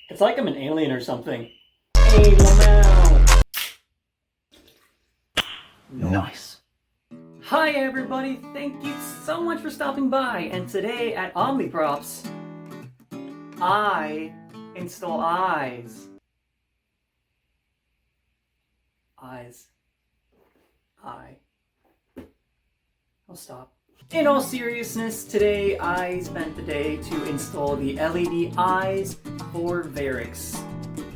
It's like I'm an alien or something. Hey, Lamau! Nice. Hi everybody, thank you so much for stopping by, and today at Omni Props, I install eyes. I'll stop. In all seriousness, today I spent the day to install the LED eyes for Variks.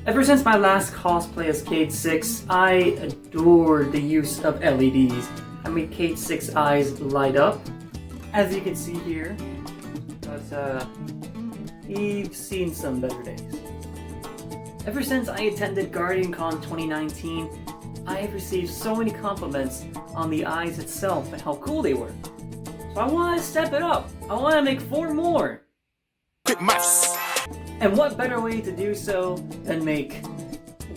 Ever since my last cosplay as Cade 6, I adored the use of LEDs. I made Cade 6 eyes light up, as you can see here, but we've seen some better days. Ever since I attended GuardianCon 2019, I have received so many compliments on the eyes itself and how cool they were. So I want to step it up. I want to make 4 more. Quick maths. And what better way to do so than make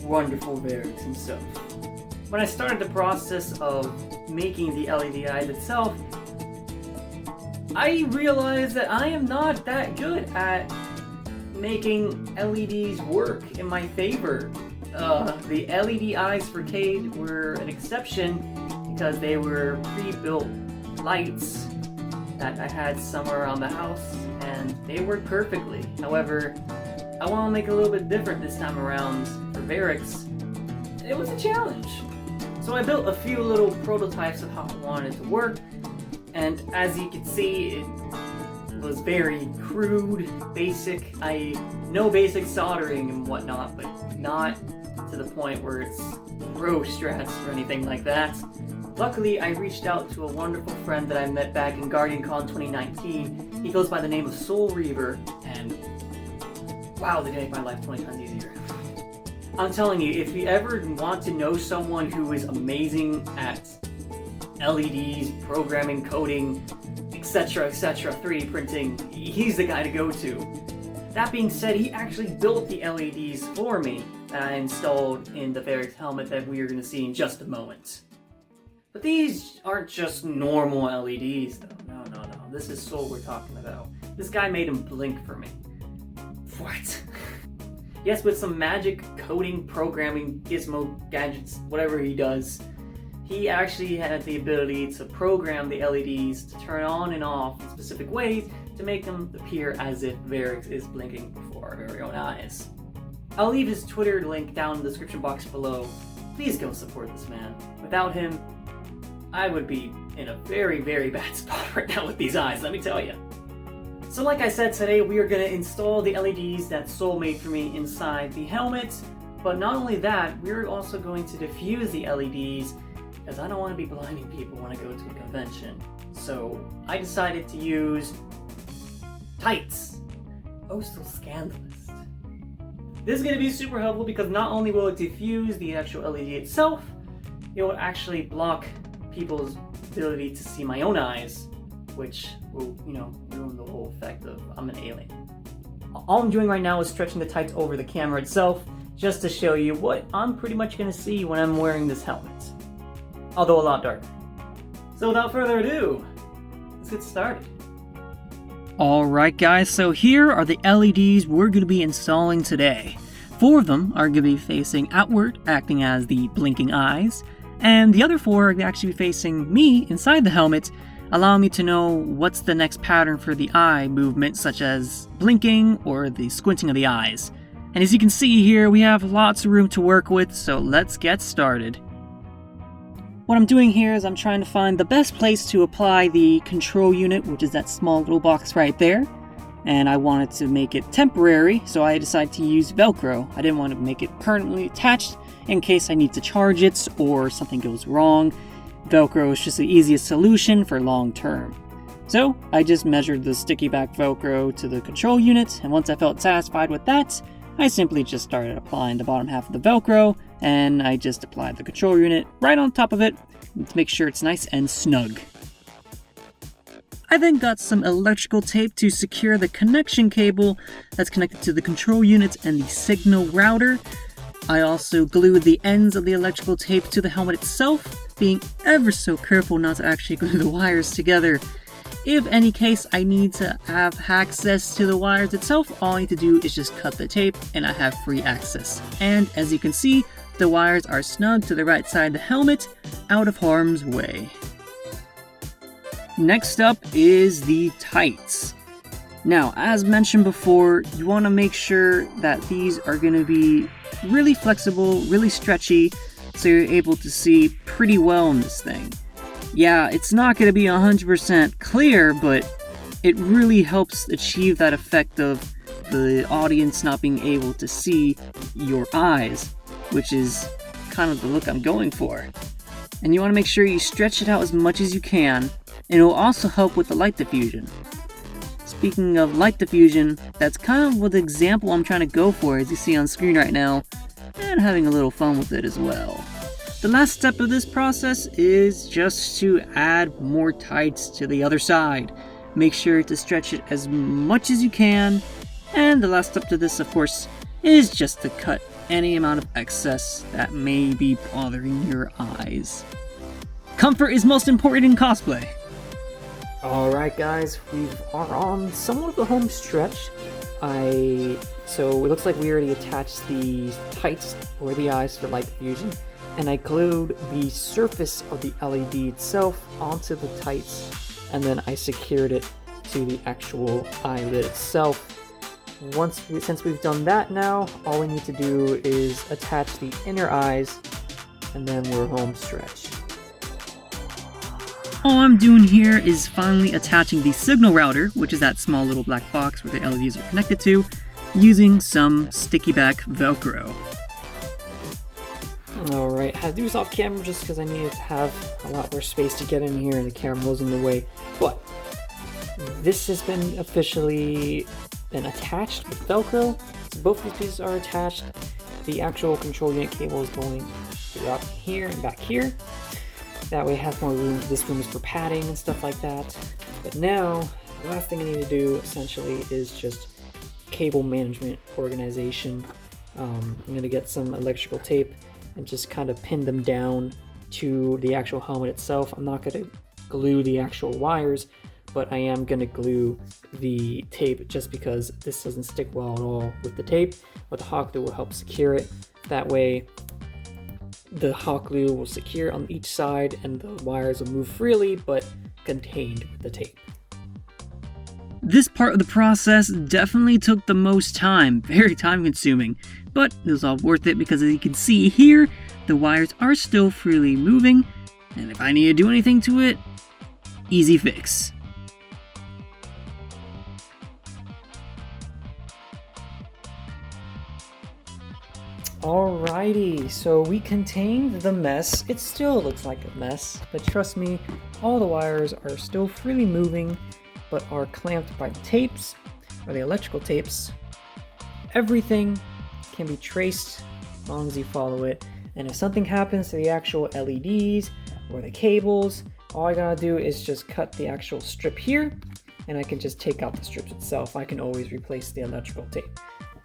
wonderful Variks himself? When I started the process of making the LED eyes itself, I realized that I am not that good at making LEDs work in my favor. The LED eyes for Cade were an exception because they were pre-built lights that I had somewhere around the house, and they worked perfectly. However, I want to make it a little bit different this time around for Variks. It was a challenge. So I built a few little prototypes of how I wanted it to work, and as you can see, it was very crude, basic. I know basic soldering and whatnot, but not to the point where it's pro strats or anything like that. Luckily, I reached out to a wonderful friend that I met back in GuardianCon 2019. He goes by the name of Soul Reaver, and wow, they make my life 20 times easier. I'm telling you, if you ever want to know someone who is amazing at LEDs, programming, coding, etc., 3D printing, he's the guy to go to. That being said, he actually built the LEDs for me that I installed in the Variks helmet that we are going to see in just a moment. But these aren't just normal LEDs, though. No. This is Soul we're talking about. This guy made them blink for me. What? Yes, with some magic coding, programming, gizmo, gadgets, whatever he does, he actually had the ability to program the LEDs to turn on and off in specific ways to make them appear as if Variks is blinking before our very own eyes. I'll leave his Twitter link down in the description box below. Please go support this man. Without him, I would be in a very, very bad spot right now with these eyes, let me tell you. So like I said, today we are going to install the LEDs that Soul made for me inside the helmet. But not only that, we're also going to diffuse the LEDs because I don't want to be blinding people when I go to a convention. So I decided to use tights. Oh, so scandalous. This is going to be super helpful because not only will it diffuse the actual LED itself, it will actually block people's ability to see my own eyes, which will, ruin the whole effect of I'm an alien. All I'm doing right now is stretching the tights over the camera itself, just to show you what I'm pretty much going to see when I'm wearing this helmet. Although a lot darker. So without further ado, let's get started. Alright guys, so here are the LEDs we're going to be installing today. 4 of them are going to be facing outward, acting as the blinking eyes, and the other 4 are going to actually be facing me inside the helmet, allowing me to know what's the next pattern for the eye movement, such as blinking or the squinting of the eyes. And as you can see here, we have lots of room to work with, so let's get started. What I'm doing here is I'm trying to find the best place to apply the control unit, which is that small little box right there. And I wanted to make it temporary, so I decided to use Velcro. I didn't want to make it permanently attached in case I need to charge it or something goes wrong. Velcro is just the easiest solution for long term. So I just measured the sticky back Velcro to the control unit, and once I felt satisfied with that, I simply just started applying the bottom half of the Velcro, and I just applied the control unit right on top of it to make sure it's nice and snug. I then got some electrical tape to secure the connection cable that's connected to the control unit and the signal router. I also glued the ends of the electrical tape to the helmet itself, being ever so careful not to actually glue the wires together. If any case I need to have access to the wires itself, all I need to do is just cut the tape and I have free access. And as you can see, the wires are snug to the right side of the helmet, out of harm's way. Next up is the tights. Now, as mentioned before, you want to make sure that these are going to be really flexible, really stretchy, so you're able to see pretty well in this thing. Yeah, it's not going to be 100% clear, but it really helps achieve that effect of the audience not being able to see your eyes, which is kind of the look I'm going for. And you want to make sure you stretch it out as much as you can, and it will also help with the light diffusion. Speaking of light diffusion, that's kind of what the example I'm trying to go for, as you see on screen right now, and having a little fun with it as well. The last step of this process is just to add more tights to the other side. Make sure to stretch it as much as you can, and the last step to this, of course, is just to cut any amount of excess that may be bothering your eyes. Comfort is most important in cosplay. Alright guys, we are on somewhat of the home stretch. So it looks like we already attached the tights or the eyes for light diffusion, and I glued the surface of the LED itself onto the tights, and then I secured it to the actual eyelid itself. Since we've done that now, all we need to do is attach the inner eyes, and then we're home stretch. All I'm doing here is finally attaching the signal router, which is that small little black box where the LEDs are connected to, using some sticky back Velcro. Alright, I had to do this off camera just because I needed to have a lot more space to get in here and the camera was in the way. But this has been officially attached with Velcro. So both these pieces are attached. The actual control unit cable is going throughout here and back here. That way I have more room. This room is for padding and stuff like that. But now, the last thing I need to do essentially is just cable management organization. I'm going to get some electrical tape and just kind of pin them down to the actual helmet itself. I'm not going to glue the actual wires, but I am going to glue the tape just because this doesn't stick well at all with the tape, but the hot glue will help secure it. That way the hot glue will secure on each side and the wires will move freely but contained with the tape. This part of the process definitely took the most time, very time consuming, but it was all worth it because as you can see here, the wires are still freely moving, and if I need to do anything to it, easy fix. Alrighty, so we contained the mess. It still looks like a mess, but trust me, all the wires are still freely moving, but are clamped by the tapes, or the electrical tapes. Everything can be traced as long as you follow it, and if something happens to the actual LEDs or the cables, all I gotta do is just cut the actual strip here, and I can just take out the strips itself. I can always replace the electrical tape.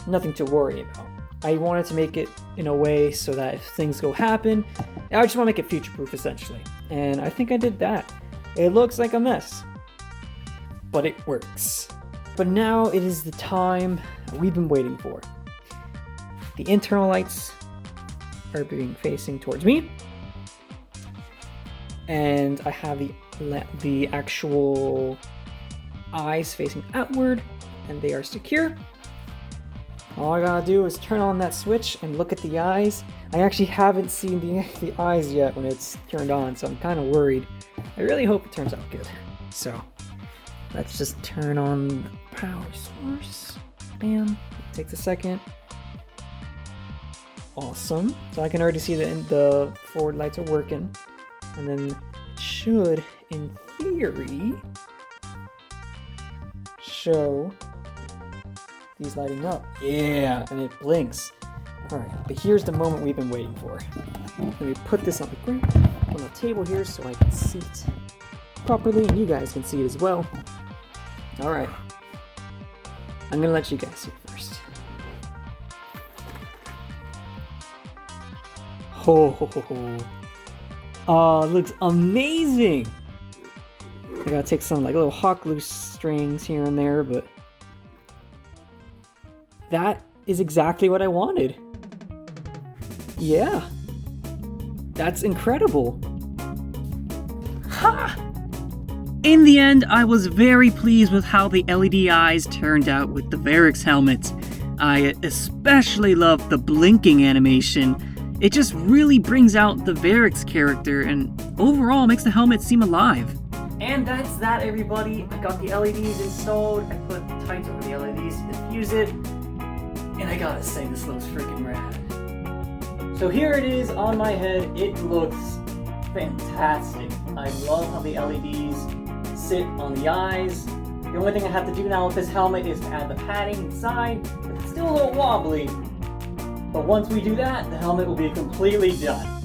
Nothing to worry about. I wanted to make it in a way so that if things go happen, I just want to make it future-proof essentially. And I think I did that. It looks like a mess, but it works. But now it is the time we've been waiting for. The internal lights are being facing towards me, and I have the actual eyes facing outward, and they are secure. All I gotta do is turn on that switch and look at the eyes. I actually haven't seen the eyes yet when it's turned on, so I'm kind of worried. I really hope it turns out good. So let's just turn on the power source. Bam. It takes a second. Awesome. So I can already see that the forward lights are working. And then it should, in theory, show these lighting up. Yeah, and it blinks. Alright, but here's the moment we've been waiting for. Let me put this on the table here so I can see it properly and you guys can see it as well. Alright. I'm gonna let you guys see it first. Oh, it looks amazing! I gotta take some like little hawk loose strings here and there, but that is exactly what I wanted. Yeah. That's incredible. Ha! In the end, I was very pleased with how the LED eyes turned out with the Variks helmet. I especially love the blinking animation. It just really brings out the Variks character and overall makes the helmet seem alive. And that's that, everybody. I got the LEDs installed, I put the tights over the LEDs to diffuse it, and I gotta say, this looks freaking rad. So here it is on my head. It looks fantastic. I love how the LEDs sit on the eyes. The only thing I have to do now with this helmet is to add the padding inside. It's still a little wobbly, but once we do that, the helmet will be completely done.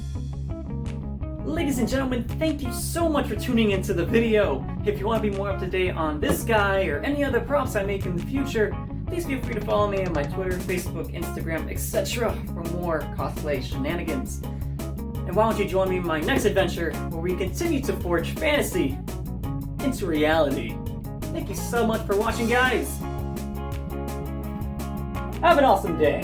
Ladies and gentlemen, thank you so much for tuning into the video. If you want to be more up to date on this guy or any other props I make in the future, please feel free to follow me on my Twitter, Facebook, Instagram, etc. for more cosplay shenanigans. And why don't you join me in my next adventure where we continue to forge fantasy into reality. Thank you so much for watching, guys. Have an awesome day.